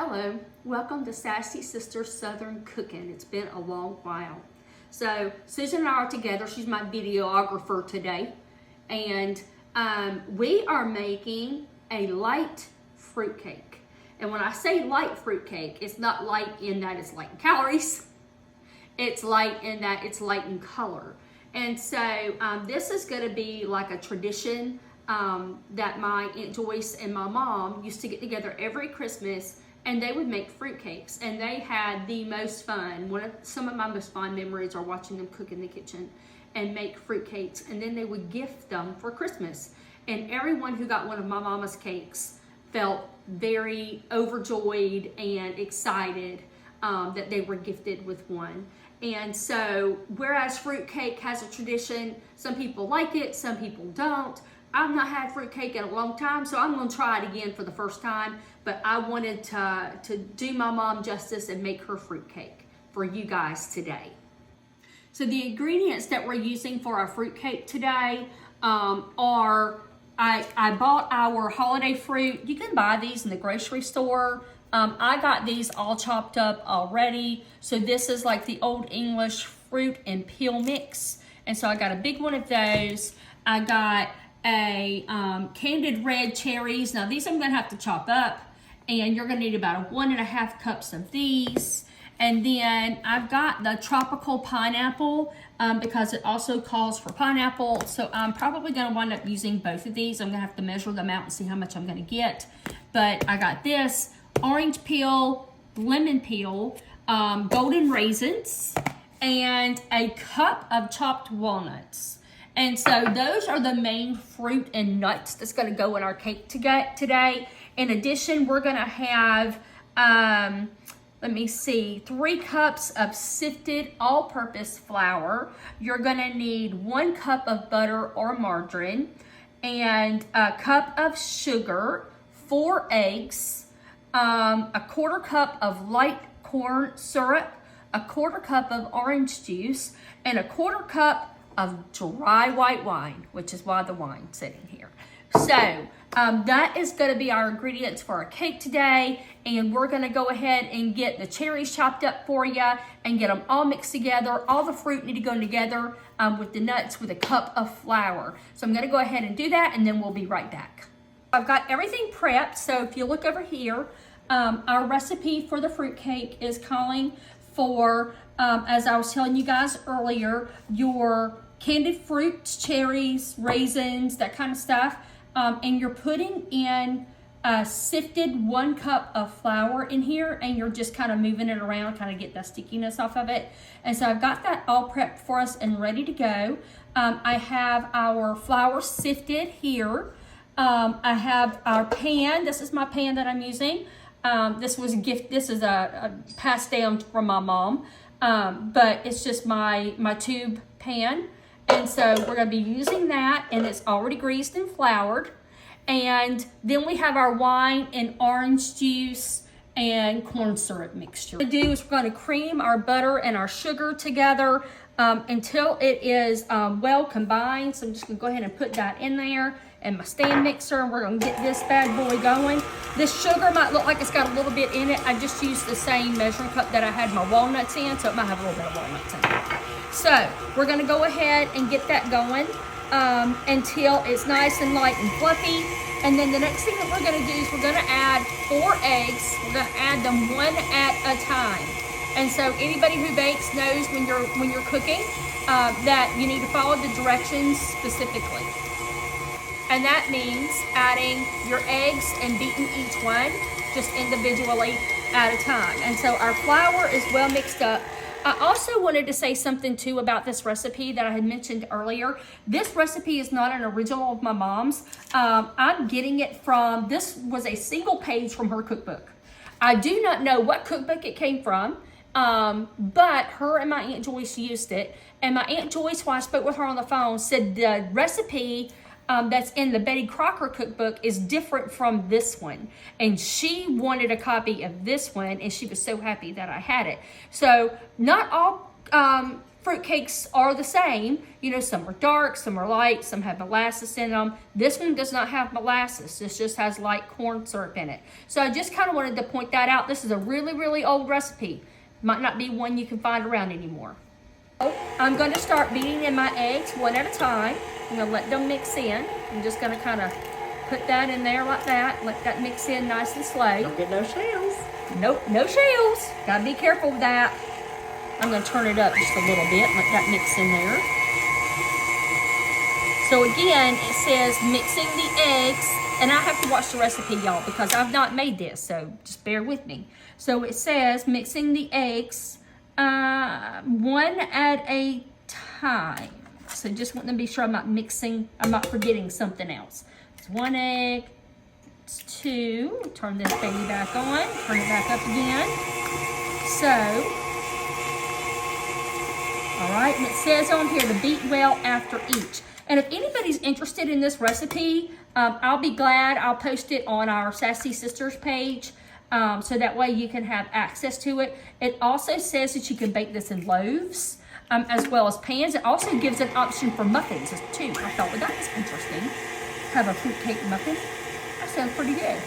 Hello, welcome to Sassy Sister Southern Cooking. It's been a long while. So Susan and I are together. She's my videographer today. And we are making a light fruitcake. And when I say light fruitcake, it's not light in that it's light in calories. It's light in that it's light in color. And so this is going to be like a tradition that my Aunt Joyce and my mom used to get together every Christmas, and they would make fruitcakes, and they had the most fun. Some of my most fond memories are watching them cook in the kitchen and make fruitcakes, and then they would gift them for Christmas. And everyone who got one of my mama's cakes felt very overjoyed and excited that they were gifted with one. And so, whereas fruitcake has a tradition, some people like it, some people don't. I've not had fruitcake in a long time, so I'm going to try it again for the first time. But I wanted to do my mom justice and make her fruitcake for you guys today. So the ingredients that we're using for our fruitcake today are, I bought our holiday fruit. You can buy these in the grocery store. I got these all chopped up already. So this is like the Old English fruit and peel mix. And so I got a big one of those. I got a candied red cherries. Now these I'm gonna have to chop up, and you're gonna need about 1.5 cups of these. And then I've got the tropical pineapple because it also calls for pineapple. So I'm probably gonna wind up using both of these. I'm gonna have to measure them out and see how much I'm gonna get. But I got this orange peel, lemon peel, golden raisins, and a cup of chopped walnuts. And so those are the main fruit and nuts that's going to go in our cake today. In addition, we're going to have, 3 cups of sifted all-purpose flour. You're going to need 1 cup of butter or margarine, and a cup of sugar, 4 eggs, a 1/4 cup of light corn syrup, a 1/4 cup of orange juice, and a 1/4 cup of dry white wine, which is why the wine's sitting here. So that is going to be our ingredients for our cake today, and we're going to go ahead and get the cherries chopped up for you and get them all mixed together. All the fruit need to go together with the nuts with a cup of flour. So I'm going to go ahead and do that, and then we'll be right back. I've got everything prepped. So if you look over here, our recipe for the fruitcake is calling for, as I was telling you guys earlier, your candied fruits, cherries, raisins, that kind of stuff. And you're putting in sifted 1 cup of flour in here, and you're just kind of moving it around, kind of get that stickiness off of it. And so I've got that all prepped for us and ready to go. I have our flour sifted here. I have our pan. This is my pan that I'm using. This was a gift. This is a passed down from my mom. But it's just my tube pan. And so we're going to be using that, and it's already greased and floured. And then we have our wine and orange juice and corn syrup mixture. What we're going to do is we're going to cream our butter and our sugar together until it is well combined. So I'm just going to go ahead and put that in there and my stand mixer, and we're going to get this bad boy going. This sugar might look like it's got a little bit in it. I just used the same measuring cup that I had my walnuts in, so it might have a little bit of walnuts in it. So we're going to go ahead and get that going until it's nice and light and fluffy. And then the next thing that we're going to do is we're going to add 4 eggs. We're going to add them 1 at a time. And so anybody who bakes knows when you're cooking that you need to follow the directions specifically. And that means adding your eggs and beating each one just individually at a time. And so our flour is well mixed up. I also wanted to say something too about this recipe that I had mentioned earlier. This recipe is not an original of my mom's. I'm getting it from, this was a single page from her cookbook. I do not know what cookbook it came from, but her and my Aunt Joyce used it. And my Aunt Joyce, when I spoke with her on the phone, said the recipe that's in the Betty Crocker cookbook is different from this one. And she wanted a copy of this one, and she was so happy that I had it. So not all fruitcakes are the same. You know, some are dark, some are light, some have molasses in them. This one does not have molasses. This just has light corn syrup in it. So I just kind of wanted to point that out. This is a really, really old recipe. Might not be one you can find around anymore. I'm going to start beating in my eggs one at a time. I'm going to let them mix in. I'm just going to kind of put that in there like that. Let that mix in nice and slow. Don't get no shells. Nope, no shells. Gotta be careful with that. I'm gonna turn it up just a little bit, let that mix in there. So again, it says mixing the eggs, and I have to watch the recipe, y'all, because I've not made this, so just bear with me. So it says mixing the eggs one at a time. So just want to be sure I'm not forgetting something else. It's 1 egg, it's 2, turn this baby back on, turn it back up again. So, all right, and it says on here to beat well after each. And if anybody's interested in this recipe, I'll be glad. I'll post it on our Sassy Sisters page, so that way you can have access to it. It also says that you can bake this in loaves, as well as pans. It also gives an option for muffins too. I thought, well, that was interesting. Have a fruitcake muffin. That sounds pretty good.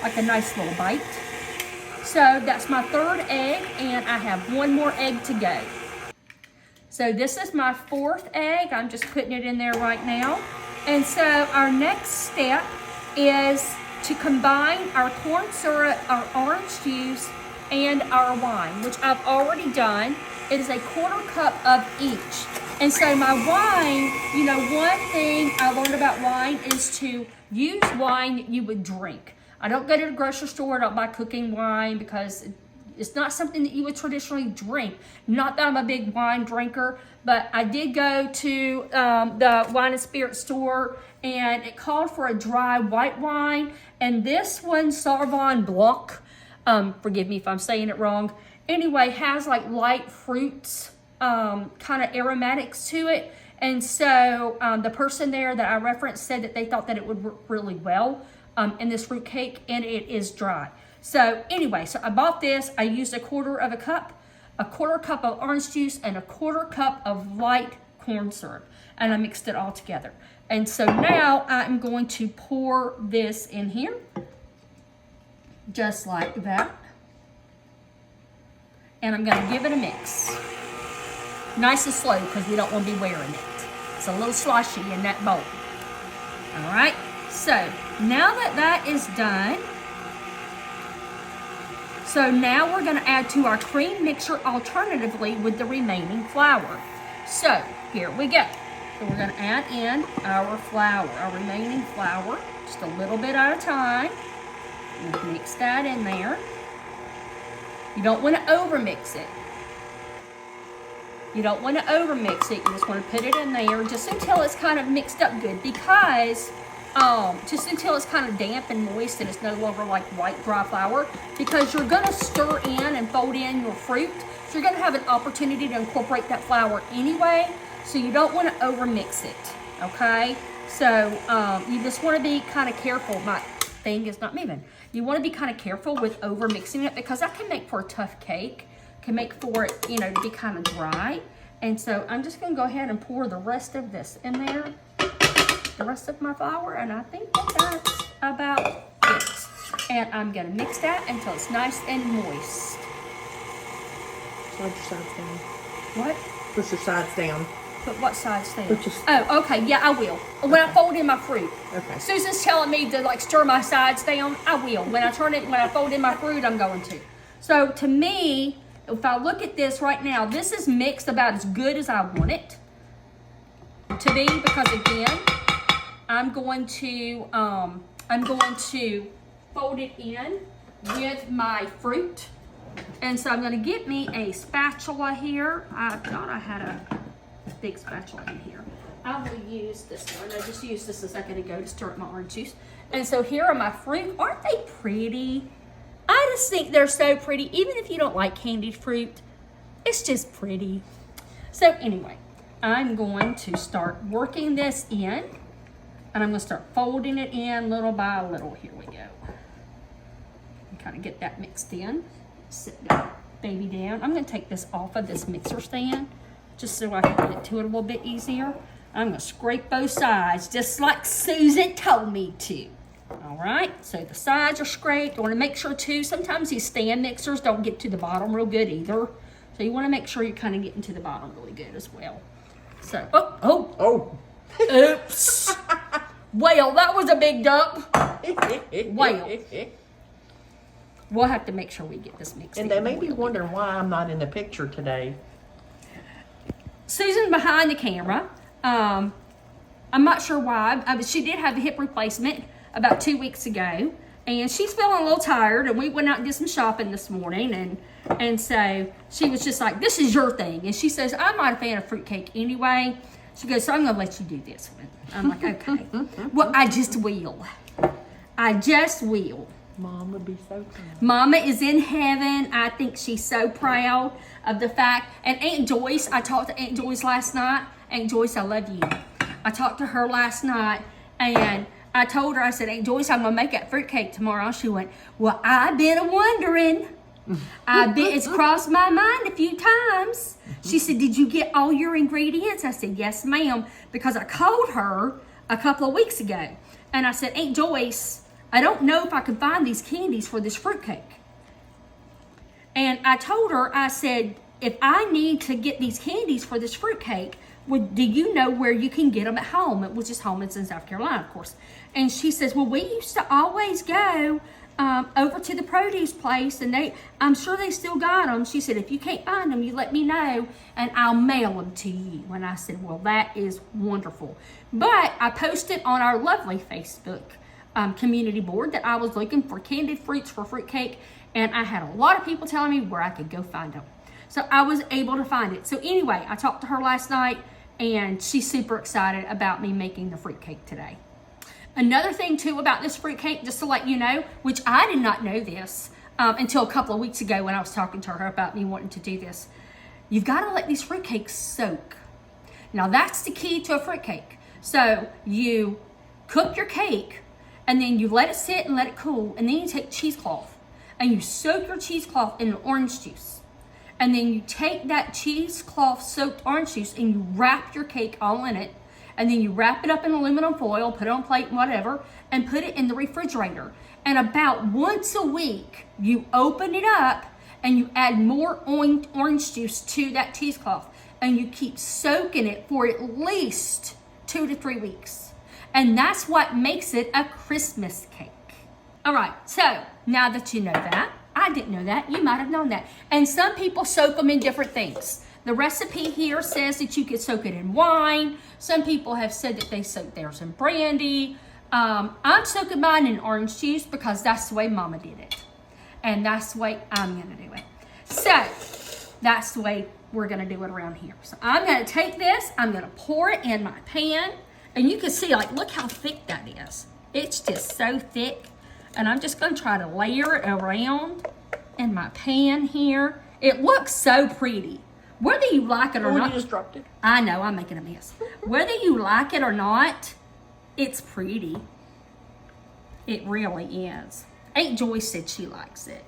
Like a nice little bite. So that's my 3rd egg, and I have 1 more egg to go. So this is my 4th egg. I'm just putting it in there right now. And so our next step is to combine our corn syrup, our orange juice, and our wine, which I've already done. It is a 1/4 cup of each. And so my wine, you know, one thing I learned about wine is to use wine that you would drink. I don't go to the grocery store, I don't buy cooking wine because it's not something that you would traditionally drink. Not that I'm a big wine drinker, but I did go to the wine and spirit store, and it called for a dry white wine. And this one, Sauvignon Blanc, forgive me if I'm saying it wrong, anyway, has like light fruits, kind of aromatics to it. And so the person there that I referenced said that they thought that it would work really well in this fruit cake, and it is dry. So anyway, so I bought this. I used a 1/4 cup, a 1/4 cup of orange juice, and a 1/4 cup of light corn syrup, and I mixed it all together. And so now I'm going to pour this in here, just like that. And I'm going to give it a mix. Nice and slow, because we don't want to be wearing it. It's a little sloshy in that bowl. All right, so now that that is done, so now we're going to add to our cream mixture alternatively with the remaining flour. So here we go. So we're going to add in our flour, our remaining flour, just a little bit at a time. And mix that in there. You don't want to overmix it. You don't want to overmix it. You just want to put it in there just until it's kind of mixed up good, because just until it's kind of damp and moist and it's no longer like white dry flour, because you're going to stir in and fold in your fruit. So you're going to have an opportunity to incorporate that flour anyway. So you don't want to overmix it, okay? So you just want to be kind of careful. My thing is not moving. You want to be kind of careful with over mixing it, because that can make for a tough cake, can make for it, you know, to be kind of dry. And so I'm just going to go ahead and pour the rest of this in there, the rest of my flour, and I think that's about it. And I'm going to mix that until it's nice and moist. Slide your sides down. What? Push your sides down. Put what sides down? Put your... Oh, okay, yeah, I will. When I fold in my fruit. Okay. Susan's telling me to like stir my sides down. I will. When I fold in my fruit, I'm going to. So to me, if I look at this right now, this is mixed about as good as I want it to be, because again, I'm going to fold it in with my fruit. And so I'm going to get me a spatula here. I thought I had a big spatula in here. I will use this one. I just used this a second ago to stir up my orange juice. And so here are my fruit. Aren't they pretty? I just think they're so pretty. Even if you don't like candied fruit, it's just pretty. So anyway, I'm going to start working this in, and I'm going to start folding it in little by little. Here we go. And kind of get that mixed in. Sit that baby down. I'm going to take this off of this mixer stand just so I can get to it a little bit easier. I'm gonna scrape both sides, just like Susan told me to. All right, so the sides are scraped. You wanna make sure too, sometimes these stand mixers don't get to the bottom real good either. So you wanna make sure you're kind of getting to the bottom really good as well. So, Oh. oops. Well, that was a big dump. Well, we'll have to make sure we get this mixed in. And they may be wondering why I'm not in the picture today. Susan's behind the camera. I'm not sure why. She did have a hip replacement about 2 weeks ago, and she's feeling a little tired. And we went out and did some shopping this morning, and so she was just like, "This is your thing." And she says, "I'm not a fan of fruitcake anyway." She goes, "So I'm gonna let you do this one." I'm like, "Okay." Well, I just will. Mom would be so proud. Mama is in heaven. I think she's so proud of the fact. And Aunt Joyce, I talked to Aunt Joyce last night. Aunt Joyce, I love you. I talked to her last night, and I told her, I said, "Aunt Joyce, I'm going to make that fruitcake tomorrow." She went, "Well, I've been wondering. It's crossed my mind a few times." She said, "Did you get all your ingredients?" I said, "Yes, ma'am," because I called her a couple of weeks ago. And I said, "Aunt Joyce, I don't know if I can find these candies for this fruitcake." And I told her, I said, "If I need to get these candies for this fruitcake, do you know where you can get them at home?" Which is home, it's in South Carolina, of course. And she says, "Well, we used to always go over to the produce place, and I'm sure they still got them." She said, "If you can't find them, you let me know, and I'll mail them to you." And I said, "Well, that is wonderful." But I posted on our lovely Facebook community board that I was looking for candied fruits for fruitcake, and I had a lot of people telling me where I could go find them. So I was able to find it. So anyway, I talked to her last night, and she's super excited about me making the fruitcake today. Another thing too about this fruitcake, just to let you know, which I did not know this until a couple of weeks ago when I was talking to her about me wanting to do this. You've got to let these fruitcakes soak. Now that's the key to a fruitcake. So you cook your cake, and then you let it sit and let it cool, and then you take cheesecloth and you soak your cheesecloth in orange juice. And then you take that cheesecloth soaked orange juice and you wrap your cake all in it. And then you wrap it up in aluminum foil, put it on a plate, whatever, and put it in the refrigerator. And about once a week, you open it up and you add more orange juice to that cheesecloth. And you keep soaking it for at least 2 to 3 weeks. And that's what makes it a Christmas cake. All right, so now that you know that, I didn't know that, you might have known that. And some people soak them in different things. The recipe here says that you could soak it in wine. Some people have said that they soak theirs in brandy. I'm soaking mine in orange juice because that's the way Mama did it. And that's the way I'm gonna do it. So, that's the way we're gonna do it around here. So I'm gonna take this, I'm gonna pour it in my pan. And you can see, like, look how thick that is. It's just so thick. And I'm just gonna try to layer it around in my pan here. It looks so pretty. Whether you like it or not. You just dropped it. I know, I'm making a mess. Whether you like it or not, it's pretty. It really is. Aunt Joyce said she likes it.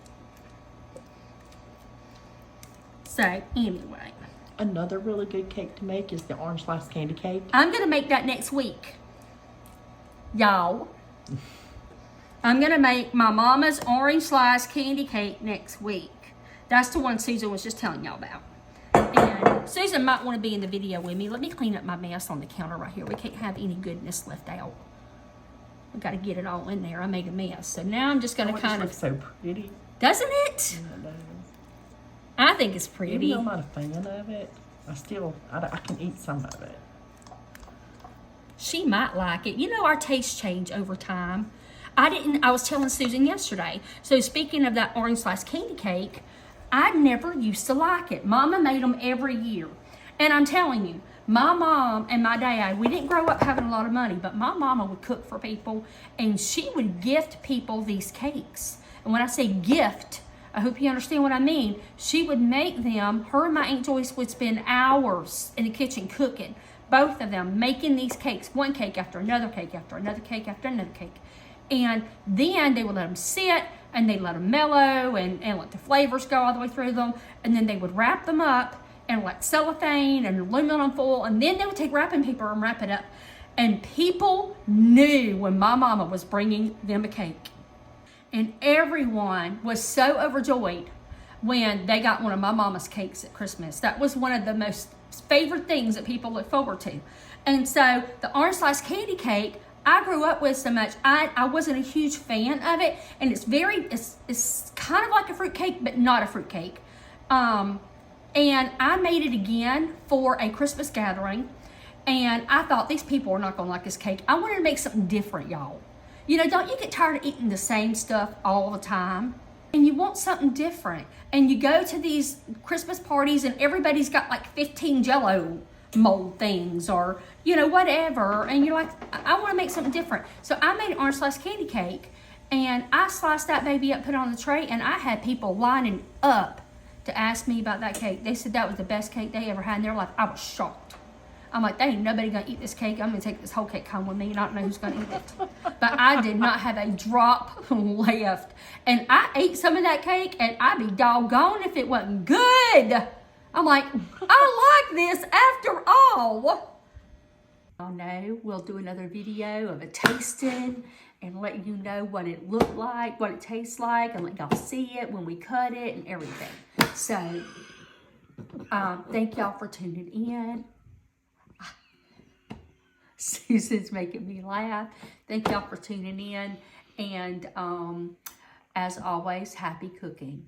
So, anyway. Another really good cake to make is the orange slice candy cake. I'm going to make that next week. Y'all. I'm going to make my mama's orange slice candy cake next week. That's the one Susan was just telling y'all about. And Susan might want to be in the video with me. Let me clean up my mess on the counter right here. We can't have any goodness left out. I've got to get it all in there. I made a mess. So now I'm just going to kind of... so pretty. Doesn't it? Yeah, it does. I think it's pretty. Even though I'm not a fan of it, I can eat some of it. She might like it. You know, our tastes change over time. I was telling Susan yesterday. So speaking of that orange slice candy cake, I never used to like it. Mama made them every year. And I'm telling you, my mom and my dad, we didn't grow up having a lot of money, but my mama would cook for people and she would gift people these cakes. And when I say gift, I hope you understand what I mean. She would make them, her and my Aunt Joyce would spend hours in the kitchen cooking, both of them making these cakes, one cake after another cake after another cake after another cake. And then they would let them sit and they let them mellow and let the flavors go all the way through them. And then they would wrap them up and like cellophane and aluminum foil, and then they would take wrapping paper and wrap it up. And people knew when my mama was bringing them a cake. And everyone was so overjoyed when they got one of my mama's cakes at Christmas. That was one of the most favorite things that people look forward to. And so the orange slice candy cake, I grew up with so much. I wasn't a huge fan of it, and it's kind of like a fruit cake, but not a fruit cake. And I made it again for a Christmas gathering, and I thought these people are not gonna like this cake. I wanted to make something different, y'all. You know, don't you get tired of eating the same stuff all the time? And you want something different. And you go to these Christmas parties and everybody's got like 15 Jell-O mold things or, you know, whatever. And you're like, I want to make something different. So I made an orange slice candy cake, and I sliced that baby up, put it on the tray, and I had people lining up to ask me about that cake. They said that was the best cake they ever had, and they're like, I was shocked. I'm like, there ain't nobody gonna eat this cake. I'm gonna take this whole cake home with me and I don't know who's gonna eat it. But I did not have a drop left. And I ate some of that cake, and I'd be doggone if it wasn't good. I'm like, I like this after all. I know we'll do another video of a tasting and let you know what it looked like, what it tastes like, and let y'all see it when we cut it and everything. So, thank y'all for tuning in. Susan's making me laugh. Thank y'all for tuning in. And as always, happy cooking.